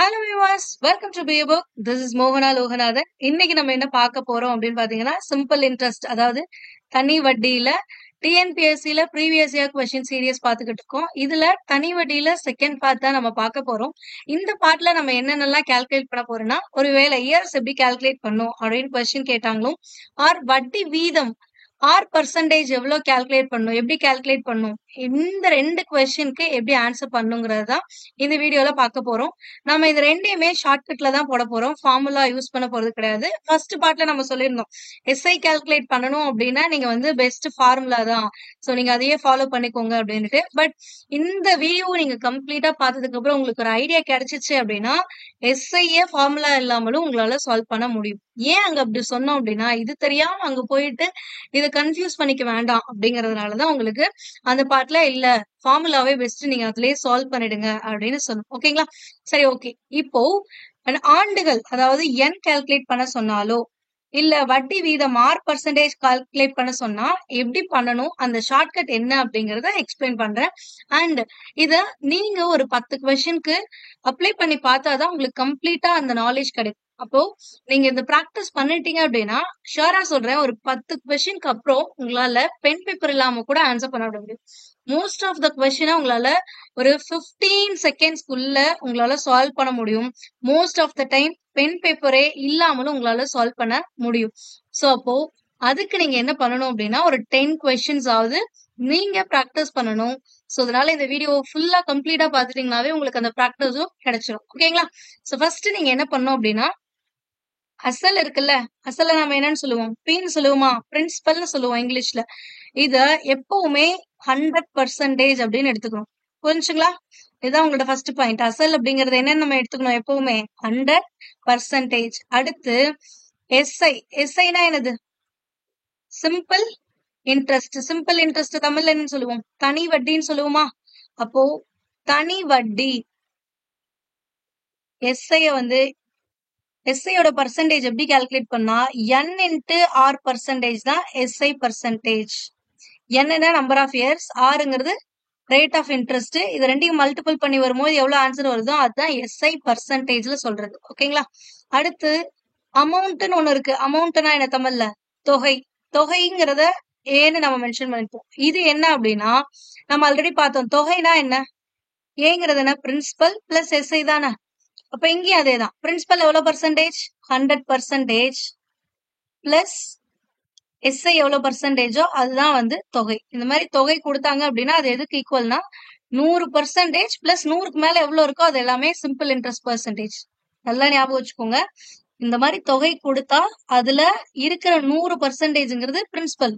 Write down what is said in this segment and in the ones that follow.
Hello viewers, welcome to B book. This is மோகனா லோகநாதன். இன்னைக்கு நம்ம என்ன பார்க்க போறோம் அப்படின்னு பாத்தீங்கன்னா, சிம்பிள் இன்ட்ரெஸ்ட், அதாவது தனி வட்டியில டிஎன்பிஎஸ்சில ப்ரீவியஸ் இயர் கொஸ்டின் சீரியஸ் பார்த்துக்கிட்டு இருக்கோம். இதுல தனி வட்டியில செகண்ட் பார்ட் தான் நம்ம பார்க்க போறோம். இந்த பார்ட்ல நம்ம என்னென்னலாம் கால்குலேட் பண்ண போறோம்னா, ஒருவேளை இயர்ஸ் எப்படி கால்குலேட் பண்ணும் அப்படின்னு கொஸ்டின் கேட்டாங்களோ, ஆர் வட்டி வீதம் ஆர் பர்சன்டேஜ் எவ்வளவு கால்குலேட் பண்ணும், எப்படி கால்குலேட் பண்ணும், இந்த ரெண்டு கொஸ்டினுக்கு எப்படி ஆன்சர் பண்ணுங்கிறது தான் இந்த வீடியோல பார்க்க போறோம். நம்ம இது ரெண்டையுமே ஷார்ட்கட்ல தான் போட போறோம். ஃபார்முலா யூஸ் பண்ண போறது கிடையாது. ஃபர்ஸ்ட் பார்ட்ல நம்ம சொல்லியிருந்தோம், எஸ்ஐ கால்குலேட் பண்ணணும் அப்படின்னா நீங்க வந்து பெஸ்ட் ஃபார்முலா தான், சோ நீங்க அதையே ஃபாலோ பண்ணிக்கோங்க அப்படின்ட்டு. பட் இந்த வீடியோ நீங்க கம்ப்ளீட்டா பார்த்ததுக்கு அப்புறம் உங்களுக்கு ஒரு ஐடியா கிடைச்சிச்சு அப்படின்னா, எஸ்ஐயே ஃபார்முலா இல்லாமலும் உங்களால சால்வ் பண்ண முடியும். ஏன் அங்க அப்படி சொன்னோம் அப்படின்னா, இது தெரியாம அங்க போயிட்டு இதை கன்ஃபியூஸ் பண்ணிக்க வேண்டாம் அப்படிங்கறதுனாலதான் உங்களுக்கு அந்த பார்ட்ல இல்ல, ஃபார்முலாவே பெஸ்ட், நீங்க அதுலயே சால்வ் பண்ணிடுங்க அப்படின்னு சொன்னோம். ஓகேங்களா? சரி, ஓகே. இப்போ ஆண்டுகள், அதாவது என் கால்குலேட் பண்ண சொன்னாலோ இல்ல வட்டி வீதம் ஆர் பர்சன்டேஜ் கால்குலேட் பண்ண சொன்னா எப்படி பண்ணணும், அந்த ஷார்ட்கட் என்ன அப்படிங்கறத எக்ஸ்பிளைன் பண்றேன். அண்ட் இத நீங்க ஒரு 10 கொஸ்டினுக்கு அப்ளை பண்ணி பார்த்தாதான் உங்களுக்கு கம்ப்ளீட்டா அந்த நாலேஜ் கிடைக்கும். அப்போ நீங்க இந்த பிராக்டிஸ் பண்ணிட்டீங்க அப்படின்னா, ஷுவரா சொல்றேன், ஒரு 10 கொஸ்டினுக்கு அப்புறம் உங்களால பென் பேப்பர் இல்லாம கூட ஆன்சர் பண்ண முடியும். மோஸ்ட் ஆஃப் த கொஸ்டினை உங்களால ஒரு 15 செகண்ட்ஸ்க்குள்ள உங்களால சால்வ் பண்ண முடியும். Most of the time pen பேப்பரே இல்லாமலும் உங்களால சால்வ் பண்ண முடியும். சோ அப்போ அதுக்கு நீங்க என்ன பண்ணணும் அப்படின்னா, ஒரு 10 கொஸ்டின்ஸ் ஆவது நீங்க பிராக்டிஸ் பண்ணணும். சோ அதனால இந்த வீடியோ ஃபுல்லா கம்ப்ளீட்டா பாத்துட்டீங்கன்னாவே உங்களுக்கு அந்த பிராக்டிஸும் கிடைச்சிடும். ஓகேங்களா? சோ ஃபர்ஸ்ட் நீங்க என்ன பண்ணணும் அப்படின்னா, அசல் இருக்குல்ல, அசல நாம என்னன்னு சொல்லுவோம், பின்னு சொல்லுவோமா, பிரின்சிபல்னு சொல்லுவோம் இங்கிலீஷ்ல. இத எப்பவுமே 100% அப்படின்னு எடுத்துக்கணும். புரிஞ்சுங்களா? இதுதான் உங்களோட ஃபர்ஸ்ட் பாயிண்ட். அசல் அப்படிங்கறது என்னன்னு நம்ம எடுத்துக்கணும், எப்பவுமே 100%. அடுத்து எஸ்ஐ. எஸ்ஐனா என்னது? Simple interest. சிம்பிள் இன்ட்ரெஸ்ட் தமிழ்ல என்ன சொல்லுவோம்? தனி வட்டின்னு சொல்லுவோமா? அப்போ தனி வட்டி எஸ்ஐய வந்து எஸ்ஐயோட பர்சன்டேஜ் எப்படி கால்குலேட் பண்ணா, n இன்ட்டு ஆர் பர்சன்டேஜ் தான் எஸ்ஐ பர்சன்டேஜ். என்னன்னா நம்பர் ஆஃப் இயர்ஸ், ஆறுங்கிறது ரேட் ஆஃப் இன்ட்ரெஸ்ட். இது ரெண்டையும் மல்டிபிள் பண்ணி வரும்போது எவ்வளவு ஆன்சர் வருதோ அதுதான் எஸ்ஐ பர்சன்டேஜ்ல சொல்றது. ஓகேங்களா? அடுத்து அமௌண்ட்னு ஒண்ணு இருக்கு. அமௌண்ட்னா என்ன தமிழ்ல? தொகை. தொகைங்கிறத ஏன்னு நம்ம மென்ஷன் பண்ணிப்போம். இது என்ன அப்படின்னா, நம்ம ஆல்ரெடி பார்த்தோம், தொகைனா என்ன, ஏங்கிறது என்ன, பிரின்சிபல் பிளஸ் எஸ்ஐ தானே. அப்ப இங்கேயும் அதே தான். பிரின்சிபல் எவ்வளவு பர்சன்டேஜ்? 100%. பிளஸ் எஸ்ஐ எவ்வளவு பர்சன்டேஜோ அதுதான் வந்து தொகை. இந்த மாதிரி தொகை கொடுத்தாங்க அப்படின்னா அது எதுக்கு ஈக்குவல்னா 100% பிளஸ் 100க்கு மேல எவ்வளவு இருக்கோ அது எல்லாமே சிம்பிள் இன்ட்ரெஸ்ட் பர்சன்டேஜ். நல்லா ஞாபகம் வச்சுக்கோங்க. இந்த மாதிரி தொகை கொடுத்தா அதுல இருக்கிற 100%ங்கிறது பிரின்சிபல்.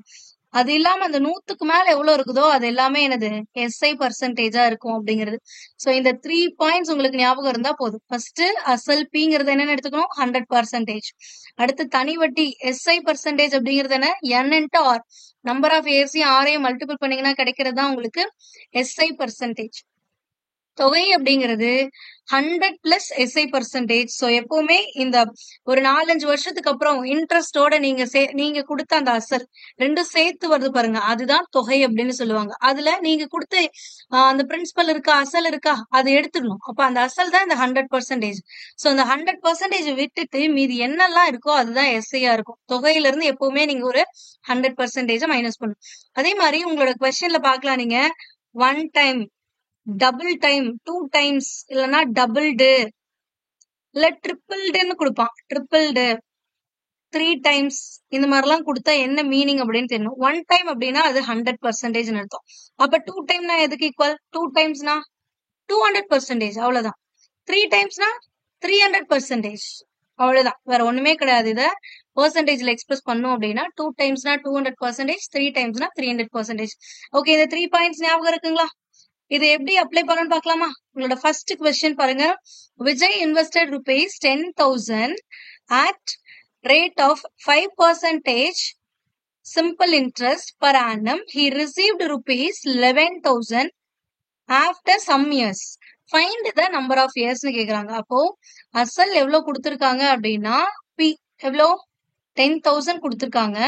அது இல்லாம அந்த 100க்கு மேல எவ்வளவு இருக்குதோ அது எல்லாமே என்னது, எஸ்ஐ பர்சன்டேஜா இருக்கும் அப்படிங்கிறது. சோ இந்த 3 பாயிண்ட்ஸ் உங்களுக்கு ஞாபகம் இருந்தா போதும். ஃபர்ஸ்ட் அசல் பிங்கிறது என்னன்னு எடுத்துக்கணும், 100%. அடுத்து தனி வட்டி எஸ்ஐ பர்சன்டேஜ் அப்படிங்கிறது என்ன, n into R. Number of இயர்ஸையும் ஆரையும் மல்டிபிள் பண்ணீங்கன்னா கிடைக்கிறது தான் உங்களுக்கு எஸ்ஐ பர்சன்டேஜ். தொகை அப்படிங்கிறது 100 பிளஸ் எஸ்ஐ பர்சன்டேஜ். சோ எப்பவுமே இந்த ஒரு 4-5 வருஷத்துக்கு அப்புறம் இன்ட்ரெஸ்டோட நீங்க கொடுத்த அந்த அசல் ரெண்டும் சேர்த்து வருது பாருங்க, அதுதான் தொகை அப்படின்னு சொல்லுவாங்க. அதுல நீங்க கொடுத்த அந்த பிரின்சிபல் இருக்கா, அசல் இருக்கா, அதை எடுத்துடணும். அப்ப அந்த அசல் தான் இந்த 100%. சோ அந்த 100% விட்டுட்டு மீதி என்னெல்லாம் இருக்கோ அதுதான் எஸ்ஐயா இருக்கும். தொகையில இருந்து எப்பவுமே நீங்க ஒரு 100% மைனஸ் பண்ணணும். அதே மாதிரி உங்களோட கொஸ்டின்ல பாக்கலாம், நீங்க 1 டைம், டபுள் டைம், 2 டைம்ஸ், இல்லனா டபுள்டு, இல்ல ட்ரிபிள்டுன்னு கொடுப்பான், ட்ரிபிள்டு, 3 டைம்ஸ், இந்த மாதிரிலாம் கொடுத்தா என்ன மீனிங் அப்படின்னு தெரியணும். 1 டைம் அப்படின்னா அது 100% அர்த்தம். அப்ப 2 டைம்னா எதுக்கு ஈக்குவல், 2 டைம்ஸ்னா 200%, அவ்வளவுதான். 3 டைம்ஸ்னா 300%, அவ்வளவுதான். வேற ஒண்ணுமே கிடையாது. இத பெர்சன்டேஜ்ல எக்ஸ்பிரஸ் பண்ணும் அப்படின்னா 2 டைம்ஸ்னா 200%, 3 டைம்ஸ்னா 300%. ஓகே, இந்த 3 பாயிண்ட்ஸ் ஞாபகம் இருக்குங்களா? இது எப்படி அப்ளை பண்ணணும்னு பார்க்கலாமா? உங்களோட ஃபர்ஸ்ட் கொஸ்டின் பாருங்க. Vijay invested rupees 10,000 at rate of 5% simple interest per annum. He received rupees 11,000 after some years. Find the number of years னு கேக்குறாங்க. அப்போ அசல் எவ்வளவு கொடுத்திருக்காங்க அப்படின்னா பி எவ்வளோ 10,000 கொடுத்திருக்காங்க.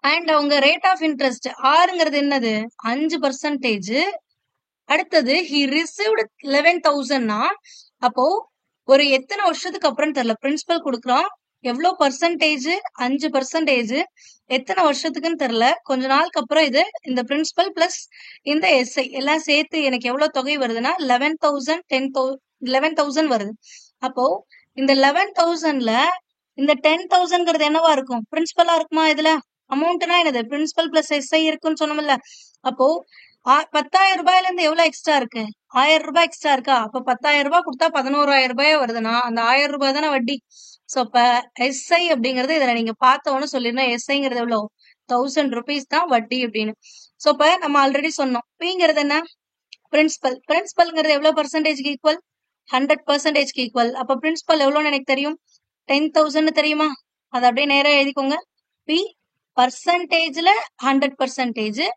அண்ட் அவங்க ரேட் ஆஃப் இன்ட்ரெஸ்ட் ஆறுங்கிறது என்னது, 5%. அடுத்தது he received 11,000னா அப்போ ஒரு எத்தனை வருஷத்துக்கு அப்புறம் தெரியல. பிரின்சிபல் கொடுக்குறான், எவ்வளவு பர்சன்டேஜ், 5%, எத்தனை வருஷத்துக்குன்னு தெரியல. கொஞ்ச நாளுக்கு அப்புறம் இது இந்த பிரின்சிபல் பிளஸ் இந்த எஸ்ஐ எல்லாம் சேர்த்து எனக்கு எவ்வளவு தொகை வருதுன்னா 11,000 வருது. அப்போ இந்த 11,000ல இந்த 10,000ங்கிறது என்னவா இருக்கும்? பிரின்சிபலா இருக்குமா? இதுல அமௌண்ட்னா என்னது? பிரின்சிபல் பிளஸ் எஸ்ஐ இருக்குன்னு சொன்னோம்ல. அப்போ 10,000 ரூபாயில இருந்து எவ்வளவு எக்ஸ்ட்ரா இருக்கு? 1,000 ரூபாய் எக்ஸ்ட்ரா இருக்கா? அப்ப 10,000 ரூபாய் கொடுத்தா 11,000 ரூபாய் வருதுன்னா அந்த 1,000 ரூபாய் தானே வட்டி. சோ அப்ப எஸ்ஐ அப்படிங்கறது இதுல நீங்க பார்த்தவொன்னு சொல்லிருந்தா எஸ்ஐங்கிறது எவ்வளவு? 1,000 rupees தான் வட்டி அப்படின்னு. சோ இப்ப நம்ம ஆல்ரெடி சொன்னோம். பிங்கிறது என்ன? பிரின்சிபல். பிரின்சிபல்ங்கிறது எவ்வளவு பர்சன்டேஜ்க்கு ஈக்குவல்? 100%க்கு ஈக்குவல். அப்ப பிரின்சிபல் எவ்வளவுன்னு எனக்கு தெரியும்? 10,000 தெரியுமா? அதை அப்படியே நேரா எழுதிக்கோங்க. பி பர்சன்டேஜ்ல 100%,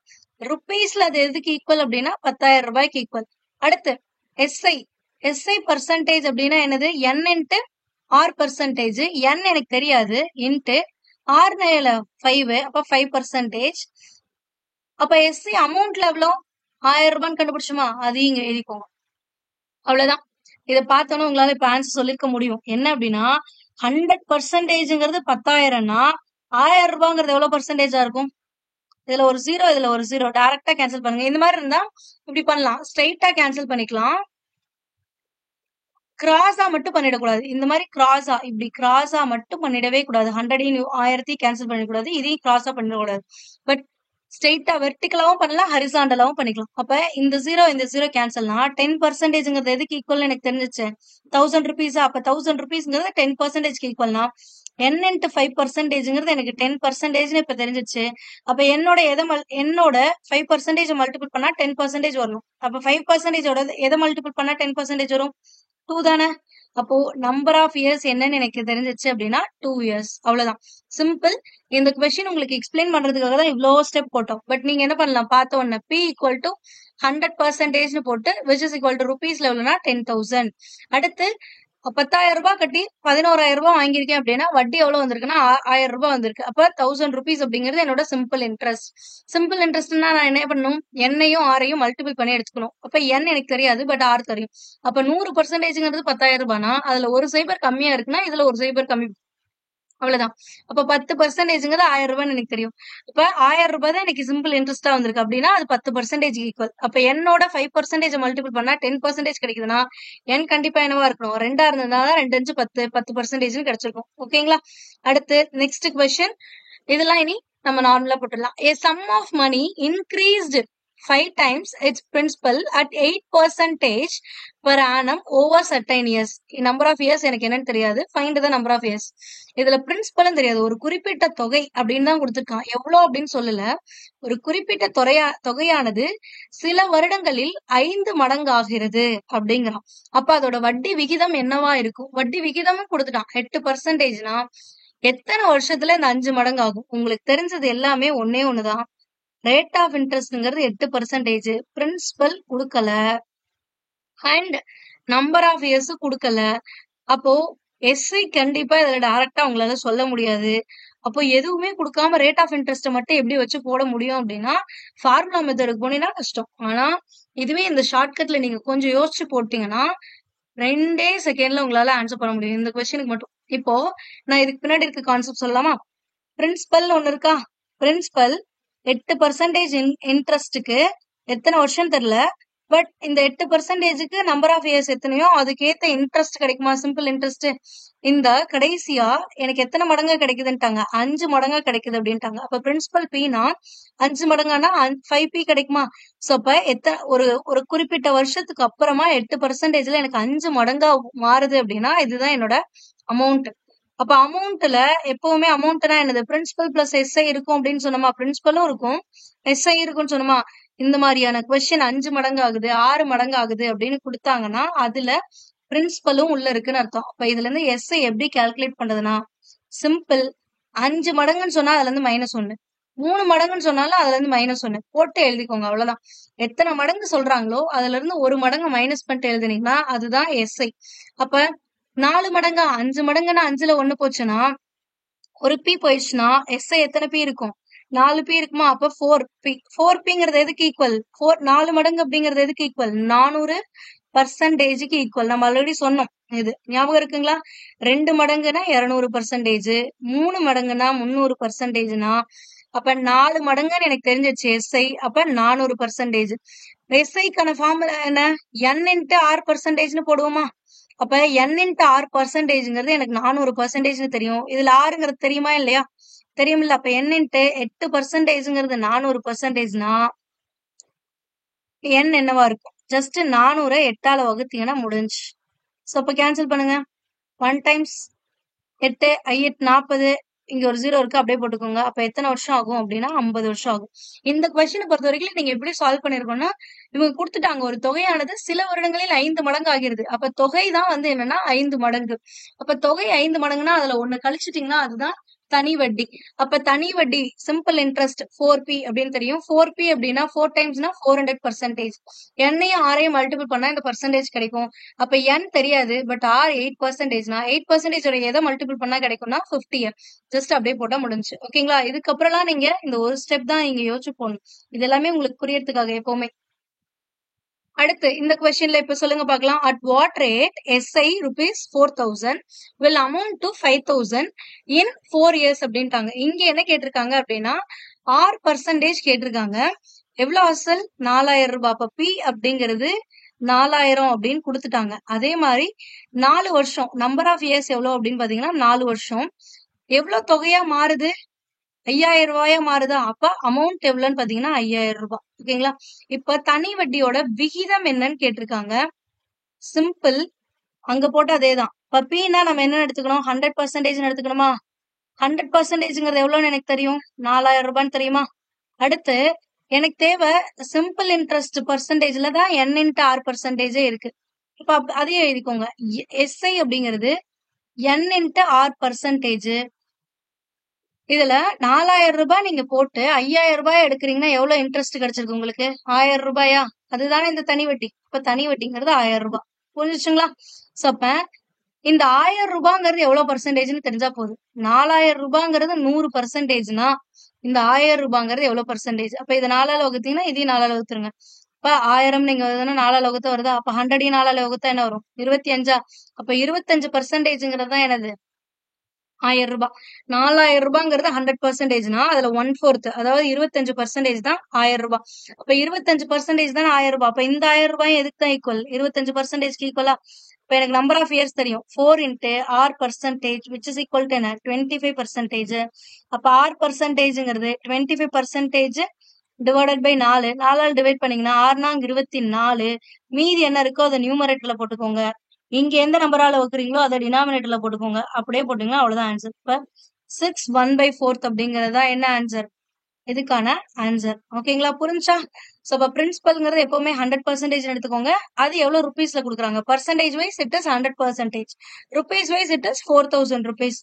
ருபீஸ்ல அது எதுக்கு ஈக்குவல் அப்படின்னா 10,000 ரூபாய்க்கு ஈக்குவல். அடுத்து எஸ்ஐ. எஸ்ஐ பர்சன்டேஜ் அப்படின்னா என்னது? n into R percentage. n எனக்கு தெரியாது, இன்ட்டு ஆர் 5, அப்ப 5%. அப்ப எஸ்ஐ அமௌண்ட்ல எவ்வளோ? 1,000 ரூபான்னு கண்டுபிடிச்சுமா? அதையும் இங்க எழுதிக்கோங்க. அவ்வளவுதான். இதை பார்த்தோன்னா உங்களால இப்ப ஆன்சர் சொல்லிருக்க முடியும். என்ன அப்படின்னா 100%ங்கிறது 10,000னா 1,000 ரூபாங்கிறது எவ்வளவு பர்சன்டேஜா இருக்கும்? இதுல ஒரு ஜீரோ, இதுல ஒரு ஜீரோ, டைரக்டா கேன்சல் பண்ணுங்க. இந்த மாதிரி இருந்தா இப்படி பண்ணலாம், ஸ்ட்ரைட்டா கேன்சல் பண்ணிக்கலாம். கிராஸா மட்டும் பண்ணிடக்கூடாது. இந்த மாதிரி கிராஸா, இப்படி கிராஸா மட்டும் பண்ணிடவே கூடாது. 100 1000 கேன்சல் பண்ணிடக்கூடாது, இதையும் கிராஸா பண்ணிடக்கூடாது. பட் ஸ்ட்ரெயிட்டா வெர்டிகலாவும் பண்ணலாம், ஹரிசாண்டலாவும் பண்ணிக்கலாம். அப்ப இந்த ஜீரோ கேன்சல்னா 10%ங்கிறது எதுக்கு ஈக்குவல் எனக்கு தெரிஞ்சிச்சு? 1,000 rupees. அப்ப 1,000 rupeesங்கிறது 10%க்கு ஈக்குவல்னா n இன்ட்டு 5%ங்கிறது எனக்கு 10%ன்னு இப்ப தெரிஞ்சிச்சு. அப்ப என்னோட 5% மல்டிபிள் பண்ணா 10% வரணும். அப்ப 5%ஓட எதை மல்டிபிள் பண்ணா 10% வரும்? 2 தானே. அப்போ நம்பர் ஆஃப் இயர்ஸ் என்னன்னு எனக்கு தெரிஞ்சிச்சு அப்படின்னா 2 years. அவ்வளவுதான், சிம்பிள். இந்த கொஸ்டின் உங்களுக்கு எக்ஸ்பிளைன் பண்றதுக்காக தான் இவ்வளோ ஸ்டெப் போட்டோம். பட் நீங்க என்ன பண்ணலாம்? பார்த்த உடனே p ஈக்குவல் டு 100%ன்னு போட்டு which is equal to rupeesல எவ்வளவுனா 10,000. அடுத்து 10,000 ரூபாய் கட்டி 11,000 ரூபாய் வாங்கியிருக்கேன் அப்படின்னா வட்டி எவ்வளவு வந்திருக்குன்னா 1,000 ரூபாய் வந்திருக்கு. அப்ப 1,000 rupees அப்படிங்கிறது என்னோட சிம்பிள் இன்ட்ரெஸ்ட். சிம்பிள் இன்ட்ரெஸ்ட்னா நான் என்ன பண்ணணும்? என்னையும் ஆரையும் மல்டிபிள் பண்ணி எடுத்துக்கணும். அப்ப n எனக்கு தெரியாது, பட் ஆர் தெரியும். அப்ப 100%ங்கிறது 10,000 ரூபாய்னா அதுல ஒரு சைபர் கம்மியா இருக்குன்னா இதுல ஒரு சைபர் கம்மி, அவ்வளவுதான். அப்ப 10%ங்கிறது 1,000 ரூபாய்ன்னு எனக்கு தெரியும். அப்ப 1,000 ரூபாய் தான் எனக்கு சிம்பிள் இன்ட்ரெஸ்டா வந்திருக்கு அப்படின்னா அது 10% ஈக்குவல். அப்ப என்னோட 5% மல்டிபிள் பண்ணா 10% கிடைக்குதுன்னா n கண்டிப்பா என்னவா இருக்கணும்? 2ஆ இருந்ததுனால 2 5 10, 10%ன்னு கிடைச்சிருக்கும். ஓகேங்களா? அடுத்து நெக்ஸ்ட் கொஸ்டின். இதெல்லாம் இனி நம்ம நார்மலா போட்டுடலாம். A sum of money increased 5 times its principal at 8% per annum over certain years. Number of years எனக்கு என்னன்னு தெரியாது, find the number of years. இதுல பிரின்சிபலும் தெரியாது, ஒரு குறிப்பிட்ட தொகை அப்படின்னு தான் கொடுத்திருக்கான். எவ்வளவு அப்படின்னு சொல்லல. ஒரு குறிப்பிட்ட தொகையானது சில வருடங்களில் 5 மடங்கு ஆகிறது அப்படிங்கிறான். அப்ப அதோட வட்டி விகிதம் என்னவா இருக்கும்? வட்டி விகிதமும் கொடுத்துட்டான். 8%னா எத்தனை வருஷத்துல இந்த 5 மடங்கு ஆகும்? உங்களுக்கு தெரிஞ்சது எல்லாமே ஒன்னே ஒண்ணுதான். ரேட் ஆஃப் இன்ட்ரெஸ்ட்ங்கிறது 8%, பிரின்சிபல் கொடுக்கல, அண்ட் நம்பர் ஆஃப் இயர்ஸ் கொடுக்கல. அப்போ எஸ்ஐ கண்டிப்பா இதுல டைரக்டா உங்களால சொல்ல முடியாது. அப்போ எதுவுமே கொடுக்காம ரேட் ஆஃப் இன்ட்ரெஸ்ட் மட்டும் எப்படி வச்சு போட முடியும் அப்படின்னா ஃபார்முலா மெத்தடுக்கு போனீங்கன்னா கஷ்டம். ஆனா இதுவே இந்த ஷார்ட்கட்ல நீங்க கொஞ்சம் யோசிச்சு போட்டீங்கன்னா 2 செகண்ட்ல உங்களால ஆன்சர் பண்ண முடியும் இந்த கொஸ்டினுக்கு மட்டும். இப்போ நான் இதுக்கு பின்னாடி இருக்க கான்செப்ட் சொல்லலாமா? பிரின்சிபல் ஒண்ணு இருக்கா? பிரின்சிபல் 8% இன்ட்ரெஸ்டுக்கு எத்தனை வருஷம் தெரியல, பட் இந்த 8%க்கு நம்பர் ஆஃப் இயர்ஸ் எத்தனையோ அதுக்கேத்த இன்ட்ரெஸ்ட் கிடைக்குமா? Simple interest. இந்த கடைசியா எனக்கு எத்தனை மடங்கு கிடைக்குதுன்ட்டாங்க? 5 மடங்கா கிடைக்குது அப்படின்ட்டாங்க. அப்ப பிரின்சிபல் பீனா 5 மடங்கானா 5p கிடைக்குமா? சோ அப்ப ஒரு குறிப்பிட்ட வருஷத்துக்கு அப்புறமா 8%ல எனக்கு 5 மடங்கா மாறுது அப்படின்னா இதுதான் என்னோட அமௌண்ட். அப்ப அமௌண்ட்ல எப்பவுமே அமௌண்ட்னா என்னது? பிரின்சிபல் பிளஸ் எஸ்ஐ இருக்கும் அப்படின்னு சொன்னோமா, பிரின்சிபலும் இருக்கும் எஸ்ஐ இருக்கும்னு சொன்னோமா. இந்த மாதிரியான கொஸ்டின் 5 மடங்கு ஆகுது 6 மடங்கு ஆகுது அப்படின்னு கொடுத்தாங்கன்னா அதுல பிரின்சிபலும் உள்ள இருக்குன்னு அர்த்தம். அப்ப இதுல இருந்து எஸ்ஐ எப்படி கால்குலேட் பண்றதுன்னா சிம்பிள். 5 மடங்குன்னு சொன்னா அதுல இருந்து -1, 3 மடங்குன்னு சொன்னாலும் அதுல இருந்து -1 போட்டு எழுதிக்கோங்க. அவ்வளவுதான். எத்தனை மடங்கு சொல்றாங்களோ அதுல இருந்து 1 மடங்கு மைனஸ் பண்ணிட்டு எழுதுனீங்கன்னா அதுதான் எஸ்ஐ. அப்ப 4 மடங்கா? 5 மடங்குன்னா 5ல 1 போச்சுன்னா ஒரு பி போயிடுச்சுன்னா எஸ்ஐ எத்தனை பி இருக்கும்? 4p இருக்குமா? அப்ப 4p. 4pங்கிறது எதுக்கு ஈக்குவல்? 4 மடங்கு அப்படிங்கிறது எதுக்கு ஈக்குவல்? 400%க்கு ஈக்குவல். நம்ம ஆல்ரெடி சொன்னோம். இது ஞாபகம் இருக்குங்களா? 2 மடங்குனா 200%, 3 மடங்குனா 300%னா அப்ப 4 மடங்குன்னு எனக்கு தெரிஞ்சிச்சு SI. அப்ப 400%. SIக்கான ஃபார்முலா என்ன? N into R percentageன்னு போடுவோமா? அப்ப N into R percentageங்கிறது எனக்கு 400%ன்னு தெரியும். இதுல Rங்கிறது தெரியுமா இல்லையா? தெரியுமில்ல. அப்ப N into 8%ங்கிறது 400%னா N என்னவா இருக்கும்? ஜஸ்ட் 400 8ஆல வகுத்தீங்கன்னா முடிஞ்சு. சோ அப்ப கேன்சல் பண்ணுங்க. 1 டைம்ஸ் 8 8 40. இங்க ஒரு 0 இருக்கு, அப்படியே போட்டுக்கோங்க. அப்ப எத்தனை வருஷம் ஆகும் அப்படின்னா 50 வருஷம் ஆகும். இந்த கொஸ்டினை பொறுத்த வரைக்கும் நீங்க எப்படி சால்வ் பண்ணிருக்கோம்னா, இவங்க கொடுத்துட்டாங்க ஒரு தொகையானது சில வருடங்களில் 5 மடங்கு ஆகிறது. அப்ப தொகை தான் வந்து என்னன்னா 5 மடங்கு. அப்ப தொகை 5 மடங்குனா அதுல ஒண்ணு கழிச்சிட்டீங்கன்னா அதுதான் தனி வட்டி. அப்ப தனி வட்டி சிம்பிள் இன்ட்ரெஸ்ட் 4p அப்படின்னு தெரியும். 4p அப்படின்னா 4 டைம்ஸ்னா 400%. என்னையும் ஆரையும் மல்டிபிள் பண்ணா இந்த பர்சன்டேஜ் கிடைக்கும். அப்ப n தெரியாது, பட் r 8%னா 8% எதை மல்டிபிள் பண்ணா கிடைக்கும்னா 50. ஜஸ்ட் அப்படியே போட்டா முடிஞ்சு. ஓகேங்களா? இதுக்கப்புறம்லாம் நீங்க இந்த ஒரு ஸ்டெப் தான் நீங்க யோசிச்சு போகணும். இது எல்லாமே உங்களுக்கு புரியறதுக்காக எப்பவுமே. அடுத்து இந்த கொஸ்டின்ல இப்ப சொல்லுங்க பார்க்கலாம். At what rate SI rupees 4,000 will amount to 5,000 in 4 years அப்படின்ட்டாங்க. இங்க என்ன கேட்டிருக்காங்க அப்படின்னா R% கேட்டிருக்காங்க. எவ்வளவு அசல்? 4,000 ரூபாய். அப்ப P அப்படிங்கிறது 4,000 அப்படின்னு கொடுத்துட்டாங்க. அதே மாதிரி 4 வருஷம் நம்பர் ஆஃப் இயர்ஸ் எவ்வளவு அப்படின்னு பாத்தீங்கன்னா 4 வருஷம். எவ்வளவு தொகையா மாறுது? 5,000 ரூபாயா மாறுதா? அப்ப அமௌண்ட் எவ்வளவுன்னு பாத்தீங்கன்னா 5,000 ரூபாய். ஓகேங்களா? இப்ப தனி வட்டியோட விகிதம் என்னன்னு கேட்டிருக்காங்க. சிம்பிள், அங்க போட்டு அதேதான். இப்ப Pனா நம்ம என்ன எடுத்துக்கணும்? 100% எடுத்துக்கணுமா? 100%ங்கிறது எவ்வளவுன்னு எனக்கு தெரியும். 4,000 ரூபான்னு தெரியுமா? அடுத்து எனக்கு தேவை சிம்பிள் இன்ட்ரெஸ்ட் பர்சன்டேஜ்ல தான் N into R பர்சன்டேஜே இருக்கு. இப்ப அதையும் எழுதிக்கோங்க. SI அப்படிங்கிறது N into R பர்சன்டேஜ். இதுல 4,000 ரூபாய் நீங்க போட்டு 5,000 ரூபாய் எடுக்கிறீங்கன்னா எவ்வளவு இன்ட்ரெஸ்ட் கிடைச்சிருக்கு உங்களுக்கு? 1,000 ரூபாயா? அதுதானே இந்த தனி வட்டி. இப்ப தனி வட்டிங்கிறது 1,000 ரூபாய். புரிஞ்சுச்சுங்களா? சோ அப்ப இந்த 1,000 ரூபாங்கிறது எவ்வளவு பர்சன்டேஜ்னு தெரிஞ்சா போதும். 4,000 ரூபாங்கிறது 100%னா இந்த 1,000 ரூபாங்கிறது எவ்வளவு பர்சன்டேஜ்? அப்ப இதை 4ஆல வகுத்தீங்கன்னா இதையும் 4ஆல வகுத்துருங்க. இப்ப 1000 நீங்க 4ஆல வகுத்த வருதா? அப்ப 100 4ஆல வகுத்தா என்ன வரும்? 25. அப்ப 25%ங்கிறது தான் என்னது? 1,000 ரூபாய். 4,000 ரூபாங்கிறது 100%னா அதுல 1/4, அதாவது 25% தான் 1,000 ரூபாய். அப்ப 25% தான் 1,000 ரூபாய். அப்ப இந்த 1,000 ரூபாய் எதுக்கு தான் ஈக்குவல்? 25%க்கு ஈக்குவலா? இப்ப எனக்கு நம்பர் ஆஃப் இயர்ஸ் தெரியும். 4 into R percentage which is equal to என்ன? 25%. அப்ப R percentageங்கிறது 25% divided by 4. 4ஆல் டிவைட் பண்ணீங்கன்னா Rனா 24. மீதி என்ன இருக்கோ அதை நியூமரேட்டர்ல போட்டுக்கோங்க. இங்க எந்த நம்பரால வகுக்கிறீங்களோ அதை டினாமினேட்டர்ல போட்டுக்கோங்க. அப்படியே போட்டீங்கன்னா அவ்வளவுதான் ஆன்சர். இப்ப 6 1/4 அப்படிங்கறதா என்ன ஆன்சர்? இதுக்கான ஆன்சர். ஓகேங்களா? புரிஞ்சா? சோ அப்ப பிரின்சிபல்ங்கிறது எப்பவுமே 100% எடுத்துக்கோங்க. அது எவ்வளவு ருபீஸ்ல கொடுக்குறாங்க? Percentage wise it is 100%. Rupees wise it is 4,000 rupees.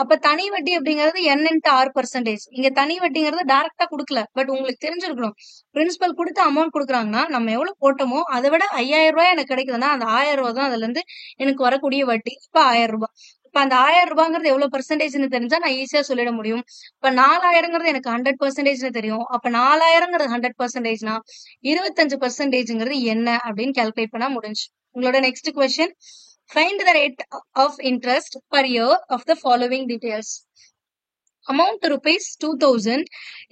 அப்ப தனி வட்டி அப்படிங்கிறது N into R percentage. இங்க தனி வட்டிங்கிறது டைரக்டா கொடுக்கல, பட் உங்களுக்கு தெரிஞ்சிருக்கணும். பிரின்சிபல் கொடுத்து அமௌண்ட் கொடுக்குறாங்கன்னா நம்ம எவ்வளவு போட்டோமோ அதை விட 5,000 ரூபாய் எனக்கு கிடைக்குதுன்னா அந்த 1,000 ரூபாய் தான் அதுல இருந்து எனக்கு வரக்கூடிய வட்டி. இப்ப 1,000 ரூபாய். இப்ப அந்த 1,000 ரூபாங்கிறது எவ்வளவு பர்சன்டேஜ்னு தெரிஞ்சா நான் ஈஸியா சொல்லிட முடியும். இப்ப 4,000ங்கிறது எனக்கு 100%ன்னு தெரியும். அப்ப 4,000ங்கிறது 100%னா 25%ங்கிறது என்ன அப்படின்னு கால்குலேட் பண்ணா முடிஞ்சு. உங்களோட next question, find the rate of interest per year of the following details. Amount rupees 2,000,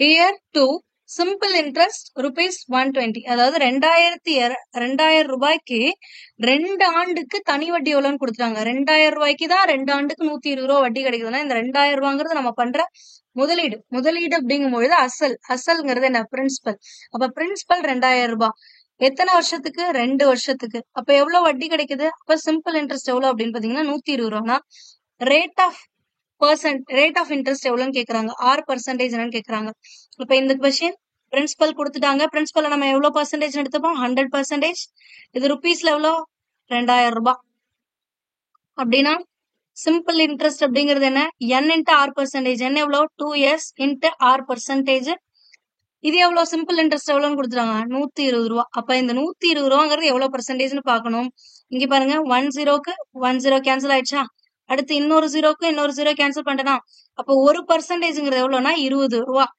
year 2, simple interest rupees 120. அதாவது 2,000 ரூபாய்க்கு 2 ஆண்டுக்கு தனி வட்டி எவ்வளவுன்னு கொடுத்துட்டாங்க. 2,000 ரூபாய்க்கு தான் 2 ஆண்டுக்கு 120 ரூபாய் வட்டி கிடைக்குதுன்னா இந்த 2,000 ரூபாங்கிறது நம்ம பண்ற முதலீடு. முதலீடு அப்படிங்கும் பொழுது அசல்ங்கிறது என்ன? பிரின்சிபல். அப்ப பிரின்சிபல் 2,000 ரூபாய். எத்தனை வருஷத்துக்கு? 2 வருஷத்துக்கு. அப்ப எவ்வளவு வட்டி கிடைக்குது? அப்ப சிம்பிள் இன்ட்ரெஸ்ட் எவ்வளவு அப்படின்னு பாத்தீங்கன்னா 120 ரூபாய்னா ரேட் ஆஃப் இன்ட்ரெஸ்ட் எவ்வளவுன்னு கேக்குறாங்க. R percentage என்னன்னு கேக்குறாங்க. இப்ப இந்த கொஸ்டின் பிரின்சிபல் கொடுத்துட்டாங்க. பிரின்சிபல் நம்ம எவ்வளவு பர்சன்டேஜ் எடுத்துப்போம்? 100%. இது ருபீஸ்ல எவ்வளவு? 2,000 ரூபாய். அப்படின்னா சிம்பிள் இன்ட்ரெஸ்ட் அப்படிங்கிறது என்ன? N into R percentage. என்ன எவ்வளவு? 2S into R percentage. இது எவ்வளவு? சிம்பிள் இன்ட்ரெஸ்ட் எவ்வளவுன்னு கொடுத்துட்டாங்க? 120 ரூபாய். அப்ப இந்த 120 ரூபாங்கிறது எவ்வளவு பர்சன்டேஜ்னு பாக்கணும். இங்க பாருங்க 10க்கு 10 கேன்சல் ஆயிடுச்சா? அடுத்து இன்னொரு 0க்கு இன்னொரு 0 கேன்சல் பண்ணிட்டேனா? அப்ப 1%ங்கிறது எவ்வளவுனா 20 ரூபாய்.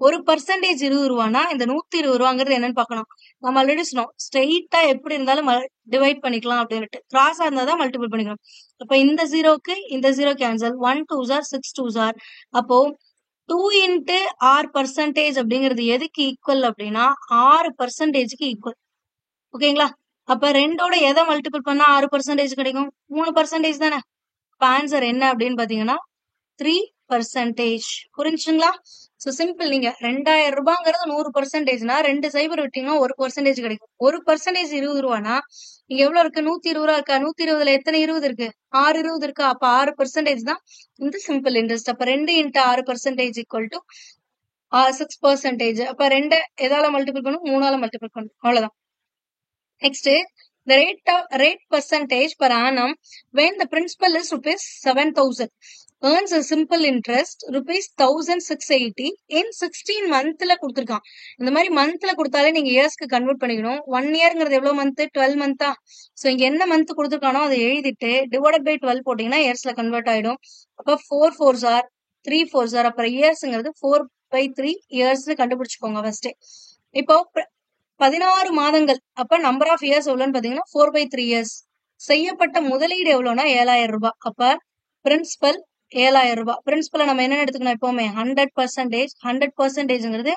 ஒரு பர்சன்டேஜ் 20 ரூபானா இந்த 120 ரூபாங்கிறது என்னன்னு பார்க்கணும். நம்ம ஆல்ரெடி சொன்னோம் ஸ்ட்ரெயிட்டா எப்படி இருந்தாலும் டிவைட் பண்ணிக்கலாம் அப்படின்ட்டு. கிராஸா இருந்தா தான் மல்டிபிள் பண்ணிக்கணும். அப்ப இந்த ஜீரோக்கு இந்த zero cancel. 1 2s are 6 2s are. அப்போ 2 into r percentage அப்படிங்கிறது எதுக்கு ஈக்குவல் அப்படின்னா 6%க்கு ஈக்குவல். ஓகேங்களா? அப்ப ரெண்டோட எதை மல்டிபிள் பண்ணா 6% கிடைக்கும்? 3% தானே. இப்ப ஆன்சர் என்ன அப்படின்னு பாத்தீங்கன்னா 3%. புரிஞ்சுங்களா? So simple. நீங்க 2000 ரூபாங்கிறது 100%னா 2 சைபர் விட்டீங்கன்னா 1% கிடைக்கும். 1% 20 ரூபானா இங்க எவ்வளவு இருக்கு? 120 ரூபா இருக்கா? 120ல எத்தனை 20 இருக்கு? 6 20 இருக்கா? அப்ப 6% தான் இந்த சிம்பிள் இன்ட்ரெஸ்ட். அப்ப 2 into 6% ஈக்குவல் டு 6%. அப்ப 2 எதால மல்டிபிள் பண்ணும்? 3ஆல மல்டிபிள் பண்ணும். அவ்வளவுதான். Next, the rate percentage per annum when the principal is rupees 7,000 earns a simple interest rupees 1,680 in 16 monthல கொடுத்திருக்கான். இந்த மாதிரி மந்த்ல கொடுத்தாலே நீங்க இயர்ஸ்க்கு கன்வெர்ட் பண்ணிக்கணும். 1 இயர்ங்கிறது எவ்வளவு மந்த்? 12 மந்த்தா? சோ இங்க என்ன மந்த் கொடுத்திருக்கானோ அதை எழுதிட்டு டிவைடட் பை 12 போட்டீங்கன்னா இயர்ஸ்ல கன்வெர்ட் ஆயிடும். அப்ப 4 4s are 3 4s are. அப்புறம் இயர்ஸ்ங்கிறது 4/3 இயர்ஸ்னு கண்டுபிடிச்சுக்கோங்க ஃபர்ஸ்ட். இப்போ 16 மாதங்கள். அப்ப நம்பர் ஆஃப் இயர்ஸ் எவ்வளவுன்னு பாத்தீங்கன்னா 4/3 இயர்ஸ். செய்யப்பட்ட முதலீடு எவ்வளவுனா 7,000 ரூபாய். அப்ப பிரின்சிபல் 7,000 ரூபாய். பிரின்சிபலை நம்ம என்ன எடுத்துக்கணும்? எப்பவுமே 100%. 100%ங்கிறது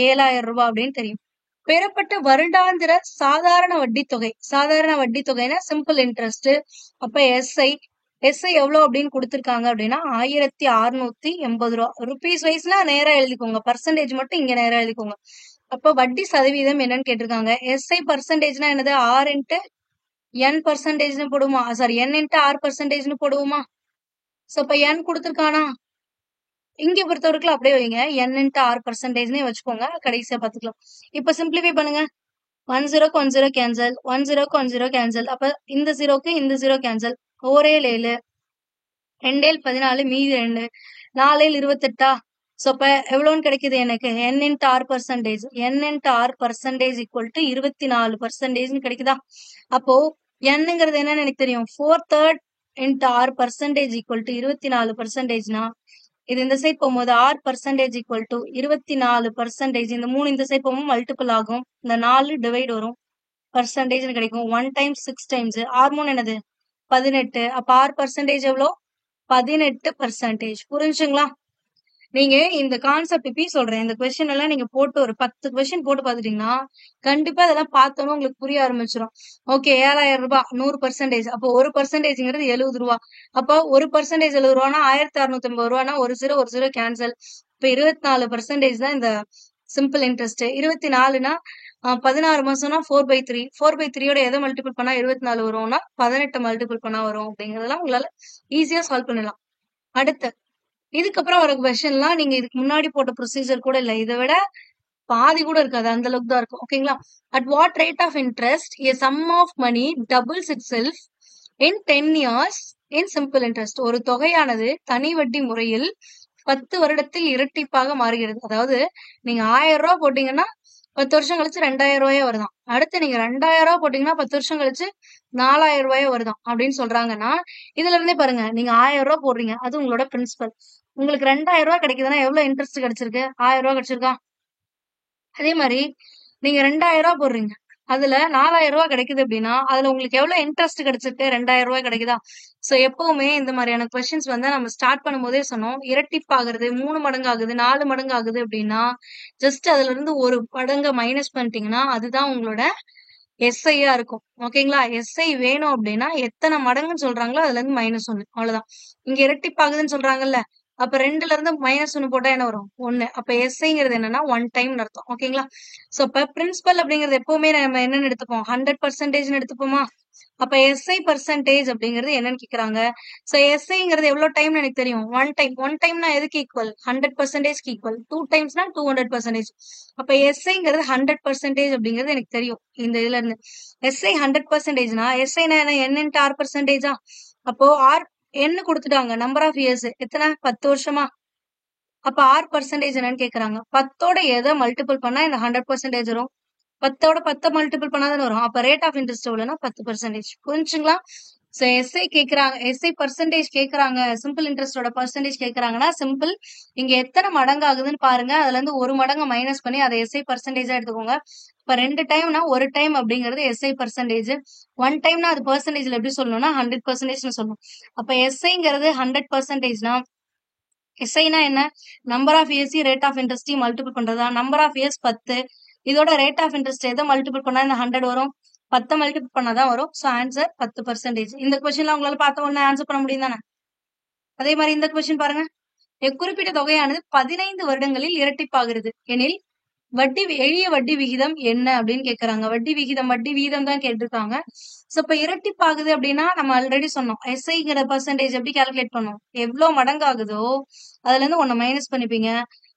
7,000 ரூபாய் அப்படின்னு தெரியும். பெறப்பட்ட வருடாந்திர சாதாரண வட்டி தொகை. சாதாரண வட்டி தொகைனா சிம்பிள் இன்ட்ரெஸ்ட். அப்ப எஸ்ஐ எவ்வளவு அப்படின்னு கொடுத்திருக்காங்க அப்படின்னா 1,680 ரூபாய். ருபீஸ் வைஸ்னா நேரா எழுதிக்கோங்க. பர்சன்டேஜ் மட்டும் இங்க நேரா எழுதிக்கோங்க. அப்ப வட்டி சதவீதம் என்னன்னு கேட்டிருக்காங்க. எஸ்ஐ பர்சன்டேஜ்னா என்னது? ஆர் இன்ட்டு என் பர்சன்டேஜ்னு போடுவோமா? சாரி, என் இன்ட்டு ஆர் பர்சன்டேஜ்னு போடுவோமா? சோ அப்ப என் கொடுத்திருக்கானா? இங்க பொறுத்த வரைக்கும் அப்படியே வைங்க. என் இன்ட்டு ஆர் பர்சன்டேஜ்னே வச்சுக்கோங்க. கடைசியா பாத்துக்கலாம். இப்ப சிம்பிளிஃபை பண்ணுங்க. 1 0க்கு 1 0 கேன்சல். 1 0க்கு 1 0 கேன்சல். அப்ப இந்த ஜீரோக்கு இந்த ஜீரோ கேன்சல். 4 7 7 2 7 14 மீதி 2 4 7 28. சோ அப்ப எவ்வளவுன்னு கிடைக்குது எனக்கு? n into r percentage. n into r percentage equal to 24% கிடைக்குதா? அப்போ nங்கிறது என்னன்னு எனக்கு தெரியும். 4/3 into r percentage equal to 24%னா இது இந்த சைட் போகும்போது r percentage equal to 24%. இந்த 3 இந்த சைட் போகும்போது மல்டிபிள் ஆகும். இந்த 4 டிவைட் வரும். பர்சன்டேஜ் கிடைக்கும். 1 times 6 times. r3 என்னது? 18. அப்ப r percentage எவ்வளோ? 18%. புரிஞ்சுங்களா? நீங்க இந்த கான்செப்ட் இப்படி சொல்றேன். இந்த கொஸ்டின் எல்லாம் நீங்க போட்டு ஒரு 10 கொஸ்டின் போட்டு பாத்துட்டீங்கன்னா கண்டிப்பா இதெல்லாம் பார்த்தோன்னு உங்களுக்கு புரிய ஆரம்பிச்சிடும். ஓகே, 7,000 ரூபாய் 100%. அப்போ 1%ங்கிறது 70 ரூபா. அப்போ 1% 70 ரூபானா 1,650 ரூபானா ஒரு ஜீரோ கேன்சல். இப்ப 24% தான் இந்த சிம்பிள் இன்ட்ரெஸ்ட். 24னா 16 மாசம்னா 4/3. 4/3யோட எதை மல்டிபிள் பண்ணா 24 வரும்னா 18 மல்டிபிள் பண்ணா வரும். அப்படிங்கறதெல்லாம் உங்களால ஈஸியா சால்வ் பண்ணலாம். அடுத்து இதுக்கப்புறம் வர கொஸ்டின்லாம் நீங்க இதுக்கு முன்னாடி போட்ட ப்ரொசீஜர் கூட இல்ல. இதை விட பாதி கூட இருக்காது. அந்த அளவுக்கு தான் இருக்கும். ஓகேங்களா? At what rate of interest a sum of money doubles itself in 10 years in simple interest. ஒரு தொகையானது தனி வட்டி முறையில் 10 வருடத்தில் இரட்டிப்பாக மாறுகிறது. அதாவது நீங்க 1000 ரூபாய் போட்டீங்கன்னா 10 வருஷம் கழிச்சு 2,000 ரூபாயா வருதாம். அடுத்து நீங்க 2,000 ரூபாய் போட்டீங்கன்னா 10 வருஷம் கழிச்சு 4,000 ரூபாயா வருதாம் அப்படின்னு சொல்றாங்கன்னா இதுல இருந்தே பாருங்க. நீங்க 1000 ரூபாய் போடுறீங்க, அது உங்களோட பிரின்சிபல். உங்களுக்கு 2,000 ரூபாய் கிடைக்குதுன்னா எவ்வளவு இன்ட்ரெஸ்ட் கிடைச்சிருக்கு? 1000 ரூபாய் கிடைச்சிருக்கா? அதே மாதிரி நீங்க 2,000 ரூபாய் போடுறீங்க, அதுல 4,000 ரூபாய் கிடைக்குது அப்படின்னா அதுல உங்களுக்கு எவ்வளவு இன்ட்ரெஸ்ட் கிடைச்சிருக்கு? 2,000 ரூபாய் கிடைக்குதா? சோ எப்பவுமே இந்த மாதிரியான கொஸ்டின்ஸ் வந்து நம்ம ஸ்டார்ட் பண்ணும்போதே சொன்னோம், இரட்டிப்பாகிறது, 3 மடங்கு ஆகுது, 4 மடங்கு ஆகுது அப்படின்னா ஜஸ்ட் அதுல இருந்து ஒரு மடங்கை மைனஸ் பண்ணிட்டீங்கன்னா அதுதான் உங்களோட எஸ்ஐயா இருக்கும். ஓகேங்களா? எஸ்ஐ வேணும் அப்படின்னா எத்தனை மடங்குன்னு சொல்றாங்களோ அதுல இருந்து -1. அவ்வளவுதான். இங்க இரட்டிப்பாகுதுன்னு சொல்றாங்கல்ல, அப்ப 2ல இருந்து -1 போட்டா என்ன வரும்? 1. அப்ப எஸ்ஐங்கிறது என்னன்னா 1 டைம் அர்த்தம். ஓகேங்களா? சோ இப்ப பிரின்சிபல் அப்படிங்கிறது எப்பவுமே நம்ம என்னன்னு எடுத்துப்போம்? 100% எடுத்துப்போமா? அப்ப எஸ்ஐ பர்சன்டேஜ் அப்படிங்கிறது என்னன்னு கேக்குறாங்க. சோ எஸ்ஐங்கிறது எவ்வளவு டைம்னு எனக்கு தெரியும். 1 டைம். 1 டைம்னா எதுக்கு ஈக்குவல்? 100%க்கு ஈக்குவல். 2 டைம்ஸ்னா 200%. அப்ப எஸ்ஐங்கிறது 100% அப்படிங்கிறது எனக்கு தெரியும் இந்த இதுல இருந்து. எஸ்ஐ 100%னா எஸ்ஐனா n into r பர்சன்டேஜா? அப்போ ஆர் என்ன கொடுத்துட்டாங்க? நம்பர் ஆஃப் இயர்ஸ் எத்தனை? 10 வருஷமா? அப்ப ஆர் பர்சன்டேஜ் என்னன்னு கேக்குறாங்க. 10ஓட எதை மல்டிபிள் பண்ணா இந்த 100% வரும்? 10ஓட 10 மல்டிபிள் பண்ணாதானே வரும். அப்ப ரேட் ஆஃப் இன்ட்ரெஸ்ட் எவ்வளவுனா 10%. புரிஞ்சுங்களா? சோ எஸ்ஐ கேக்குறாங்க, எஸ்ஐ பர்சன்டேஜ் கேக்குறாங்க, சிம்பிள் இன்ட்ரெஸ்டோட பர்சன்டேஜ் கேக்குறாங்கன்னா சிம்பிள் இங்க எத்தனை மடங்கு ஆகுதுன்னு பாருங்க. அதுல இருந்து ஒரு மடங்கு மைனஸ் பண்ணி அதை எஸ்ஐ பர்சன்டேஜா எடுத்துக்கோங்க. இப்ப 2 டைம்னா ஒரு டைம் அப்படிங்கிறது எஸ்ஐ பர்சன்டேஜ், 1 டைம்னா அது பர்சன்டேஜ்ல எப்படி சொல்லணும்னா 100% சொல்லணும். அப்ப எஸ்ஐங்கிறது 100%னா எஸ்ஐனா என்ன? Number of years rate of interest multiple பண்றதா? நம்பர் ஆஃப் இயர்ஸ் 10, இதோட ரேட் ஆஃப் இன்ட்ரெஸ்ட் எதை மல்டிபிள் பண்ணா இந்த 100 வரும்? 10 மல்டிபிள் பண்ணாதான் வரும். So answer 10%. இந்த கொஸ்டின்ல உங்களால பார்த்த உடனே ஆன்சர் பண்ண முடியும் தானே? அதே மாதிரி இந்த கொஸ்டின் பாருங்க. குறிப்பிட்ட தொகையானது 15 வருடங்களில் இரட்டிப்பாகிறது எனில் எளிய வட்டி விகிதம் என்ன அப்படின்னு கேக்குறாங்க. வட்டி வீதம் தான் கேட்டிருக்காங்க. சோ இப்ப இரட்டிப்பாகுது அப்படின்னா நம்ம ஆல்ரெடி சொன்னோம், எஸ்ஐங்கிற பர்சன்டேஜ் எப்படி கால்குலேட் பண்ணோம்? எவ்வளவு மடங்கு ஆகுதோ அதுல இருந்து 1 மைனஸ் பண்ணிப்பீங்க.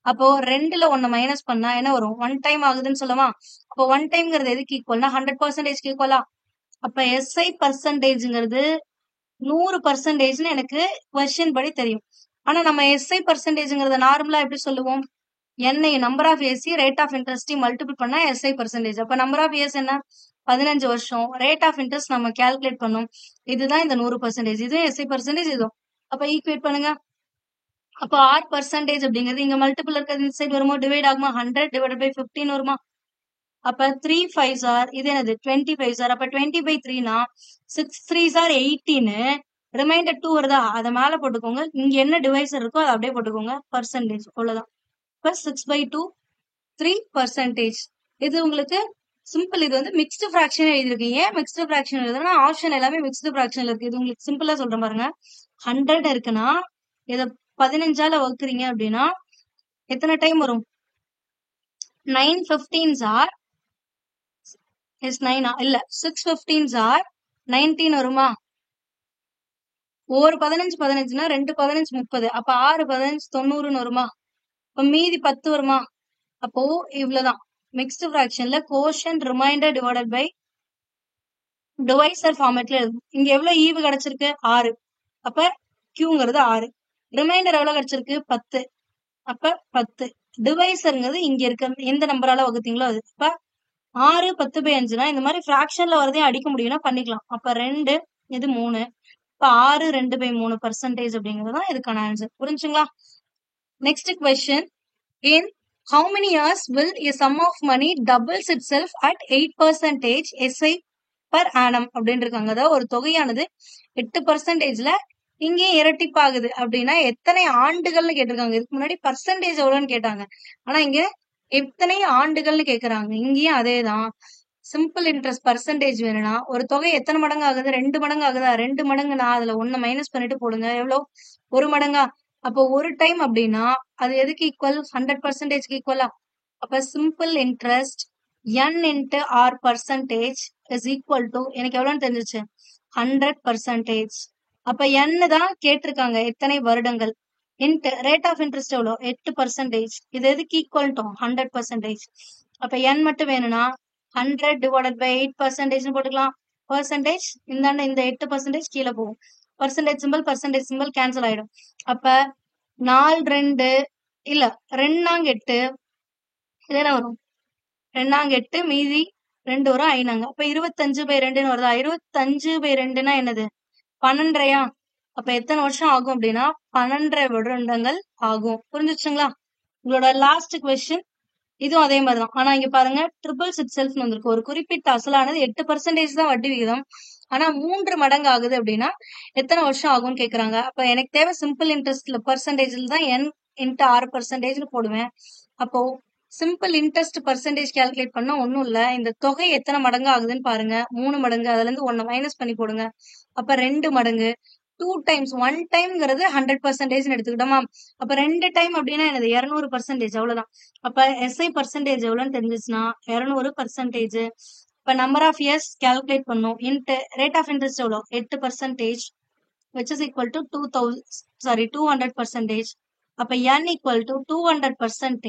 அப்போ 2ல 1 மைனஸ் பண்ணா என்ன வரும்? 1 டைம் ஆகுதுன்னு சொல்லவா? அப்போ 1 டைம்ங்கிறது எதுக்கு ஈக்குவல்னா 100% ஈக்குவலா? அப்ப எஸ்ஐ பர்சன்டேஜ்ங்கிறது 100%ன்னு எனக்கு கொஸ்டின் படி தெரியும். ஆனா நம்ம எஸ்ஐ பர்சன்டேஜ்ங்கிறத நார்மலா எப்படி சொல்லுவோம்? NI number of years rate of interest multiple பண்ணா எஸ்ஐ பர்சன்டேஜ். அப்ப நம்பர் ஆஃப் இயர்ஸ் என்ன? 15 வருஷம். ரேட் ஆஃப் இன்ட்ரெஸ்ட் நம்ம கால்குலேட் பண்ணோம். இதுதான் இந்த 100%. இதுவும் எஸ்ஐ பர்சன்டேஜ் இதுவும். அப்ப ஈக்குவேட் பண்ணுங்க. அப்ப ஆர் பர்சன்டேஜ் அப்படிங்கிறது இங்க மல்டிபிள் இருக்கிறது இந்த சைடு வருமா? டிவைட் ஆகுமா? 100 டிவைட் பை 15 வருமா? அப்ப 3 5s ஆர் இது என்னது? 25s R. அப்ப 20/3னா 6 3s ஆர் 18. ரிமைண்டர் 2 வருதா? அதை மேல போட்டுக்கோங்க. இங்க என்ன டிவைசர் இருக்கோ அதை அப்படியே போட்டுக்கோங்க. பர்சன்டேஜ் அவ்வளவுதான். இப்ப 6/2 3%. இது உங்களுக்கு சிம்பிள். இது வந்து மிக்ஸ்டு ஃபிராக்ஷன் எழுதிருக்கு. ஏன் மிக்ஸ்டு ஃபிராக்ஷன் எழுதுனா ஆப்ஷன் எல்லாமே மிக்ஸ்டு ஃபிராக்ஷன்ல இருக்கு. இது உங்களுக்கு சிம்பிளா சொல்றேன் பாருங்க. 100 இருக்குன்னா இத 15ஆல வகுக்குறீங்க அப்படின்னா எத்தனை டைம் வரும்? 9 15s ஆர் எஸ் 9 இல்ல 6 15s ஆர் 19 வருமா? ஒரு 15 15னா 2 15 30. அப்ப 6 15 90ன்னு வருமா? இப்ப மீதி 10 வருமா? அப்போ இவ்வளவுதான். மிக்ஸ்டு ஃபிராக்ஷன்ல quotient remainder divided by divisor ஃபார்மேட்ல எழுதும். இங்க எவ்வளவு ஈவு கிடைச்சிருக்கு? 6. அப்ப கியூங்கிறது 6. ரிமைண்டர் எவ்வளவு கிடைச்சிருக்கு? 10. அப்ப 10. டிவைசர்ங்கிறது இங்க இருக்க எந்த நம்பரால வகுத்தீங்களோ அது. அப்ப 6 10/5னா இந்த மாதிரி ஃபிராக்ஷன்ல வரதையும் அடிக்க முடியும்னா பண்ணிக்கலாம். அப்ப 2 இது 3. இப்ப 6 2/3% அப்படிங்கறதுதான் இதுக்கான ஆன்சர். புரிஞ்சுங்களா? Next question. In how many years will a sum of money doubles itself at 8% SI per annum அப்படின்னு இருக்காங்க. அதாவது ஒரு தொகையானது 8%ல இங்கேயும் இரட்டிப்பாகுது அப்படின்னா எத்தனை ஆண்டுகள்னு கேட்டிருக்காங்க. இதுக்கு முன்னாடி பர்சன்டேஜ் எவ்வளவுன்னு கேட்டாங்க. ஆனா இங்க எத்தனை ஆண்டுகள்னு கேக்குறாங்க. இங்கேயும் அதேதான். சிம்பிள் இன்ட்ரெஸ்ட் பர்சன்டேஜ் வேணும்னா ஒரு தொகை எத்தனை மடங்கு ஆகுது? 2 மடங்கு ஆகுதா? 2 மடங்குனா அதுல 1 மைனஸ் பண்ணிட்டு போடுங்க. எவ்வளவு? 1 மடங்கா? அப்போ ஒரு டைம் அப்படின்னா அது எதுக்கு ஈக்குவல்? 100%க்கு ஈக்குவலா? அப்ப simple interest n into r percentage is equal to எனக்கு எவ்வளவுன்னு தெரிஞ்சிச்சு? 100%. அப்ப n தான் கேட்டிருக்காங்க எத்தனை வருடங்கள். ரேட் ஆஃப் இன்ட்ரெஸ்ட் எவ்வளோ? 8%. இது எதுக்கு ஈக்குவல் டு 100%. அப்ப n மட்டும் வேணும்னா 100 டிவைடட் பை 8% போட்டுக்கலாம். பர்சன்டேஜ் இந்தாண்ட இந்த 8% கீழே போகும். பர்சன்டேஜ் சிம்பிள் கேன்சல் ஆயிடும். அப்ப 4 2 இல்ல 2 8 இதென்ன வரும்? 2 8 மீதி 2 வரும் 5. அப்ப 25/2ன்னு வருதா? 25/2னா என்னது? 12. அப்ப எத்தனை வருஷம் ஆகும் அப்படின்னா 12 வருடங்கள் ஆகும். புரிஞ்சுச்சுங்களா? உங்களோட லாஸ்ட் கொஸ்டின் இதுவும் அதே மாதிரிதான். ஆனா இங்க பாருங்க ட்ரிபிள்ஸ் இட் செல்ஃப் வந்திருக்கு. ஒரு குறிப்பிட்ட அசலானது 8% தான் வட்டி விகிதம். ஆனா 3 மடங்கு ஆகுது அப்படின்னா எத்தனை வருஷம் ஆகும்னு கேக்குறாங்க. அப்ப எனக்கு தேவை சிம்பிள் இன்ட்ரெஸ்ட்ல பர்சன்டேஜ்ல தான் n into r% போடுவேன். அப்போ சிம்பிள் இன்ட்ரெஸ்ட் பர்சன்டேஜ் கால்குலேட் பண்ணா ஒண்ணும் இல்ல. இந்த தொகை எத்தனை மடங்கு ஆகுதுன்னு பாருங்க. 3 மடங்கு. அதுல இருந்து 1 மைனஸ் பண்ணி போடுங்க. அப்ப 2 மடங்கு. 2 டைம்ஸ் 1 டைம்ங்கிறது 100% எடுத்துக்கிட்டோமா? அப்ப 2 டைம் அப்படின்னா என்னது? 200%. அவ்வளவுதான். அப்ப எஸ்ஐ பர்சன்டேஜ் எவ்வளவுன்னு தெரிஞ்சிச்சுன்னா 200%. இப்ப நம்பர் ஆஃப் இயர்ஸ் கால்குலேட் பண்ணும். ரேட் ஆஃப் இன்ட்ரெஸ்ட் எவ்வளோ? 8%, which is equal to 200%. அப்ப n equal to 200%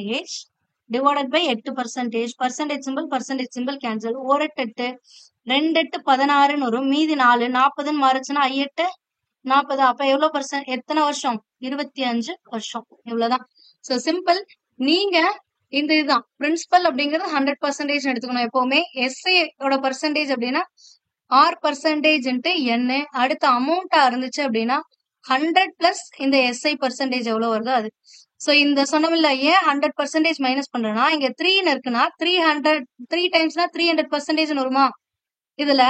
divided by 8%. Percentage simple cancel. 1 8 2 8 16ன்னு வரும். மீதி 4 40ன்னு மாறுச்சுன்னா 8 40. அப்ப எவ்வளவு எத்தனை வருஷம்? 25 வருஷம். இவ்வளவுதான். So simple. நீங்க இந்த இதுதான் பிரின்சிபல் அப்படிங்கிறது 100% எடுத்துக்கணும் எப்பவுமே. எஸ்ஐ ஓட பர்சன்டேஜ் அப்படின்னா ஆர் பர்சன்டேஜ் n, அடுத்த அமௌண்டா இருந்துச்சு அப்படின்னா 100 பிளஸ் இந்த எஸ்ஐ பர்சன்டேஜ் எவ்வளவு வருதோ அது. சோ இந்த சொன்னமில்ல, ஏன் 100% மைனஸ் பண்றேன்னா, இங்க 3 இருக்குன்னா 3 டைம்ஸ்னா 300% வருமா? இதுல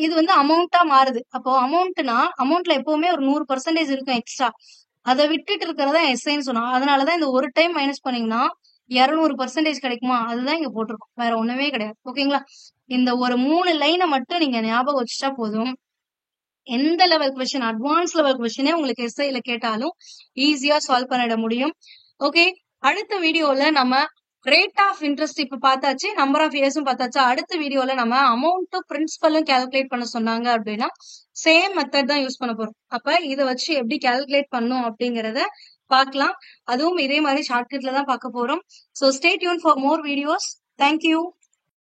இது வந்து அமௌண்டா மாறுது. அப்போ அமௌண்ட்ல எப்பவுமே ஒரு 100% இருக்கும் எக்ஸ்ட்ரா. அதை விட்டுட்டு இருக்கிறதா எஸ்ஐன்னு சொன்னா, அதனாலதான் இந்த ஒரு டைம் மைனஸ் பண்ணீங்கன்னா 200% கிடைக்குமா? அதுதான் இங்க போட்டிருக்கோம், வேற ஒண்ணுமே கிடையாது. ஓகேங்களா? இந்த ஒரு 3 லைனை மட்டும் நீங்க ஞாபகம் வச்சுட்டா போதும். எந்த லெவல் கொஸ்டின், அட்வான்ஸ் லெவல் கொஸ்டினே உங்களுக்கு எஸ்ஐல கேட்டாலும் ஈஸியா சால்வ் பண்ணிட முடியும். ஓகே, அடுத்த வீடியோல நம்ம ரேட் ஆஃப் இன்ட்ரெஸ்ட் இப்ப பார்த்தாச்சு, நம்பர் ஆஃப் இயர்ஸும் பார்த்தாச்சு. அடுத்த வீடியோல நம்ம அமௌண்ட்டும் பிரின்சிபலும் கால்குலேட் பண்ண சொன்னாங்க அப்படின்னா சேம் மெத்தட் தான் யூஸ் பண்ண போறோம். அப்ப இதை வச்சு எப்படி கால்குலேட் பண்ணும் அப்படிங்கறத பார்க்கலாம். அதுவும் இதே மாதிரி ஷார்ட்கட்ல தான் பார்க்க போறோம். So stay tune for more videos. Thank you.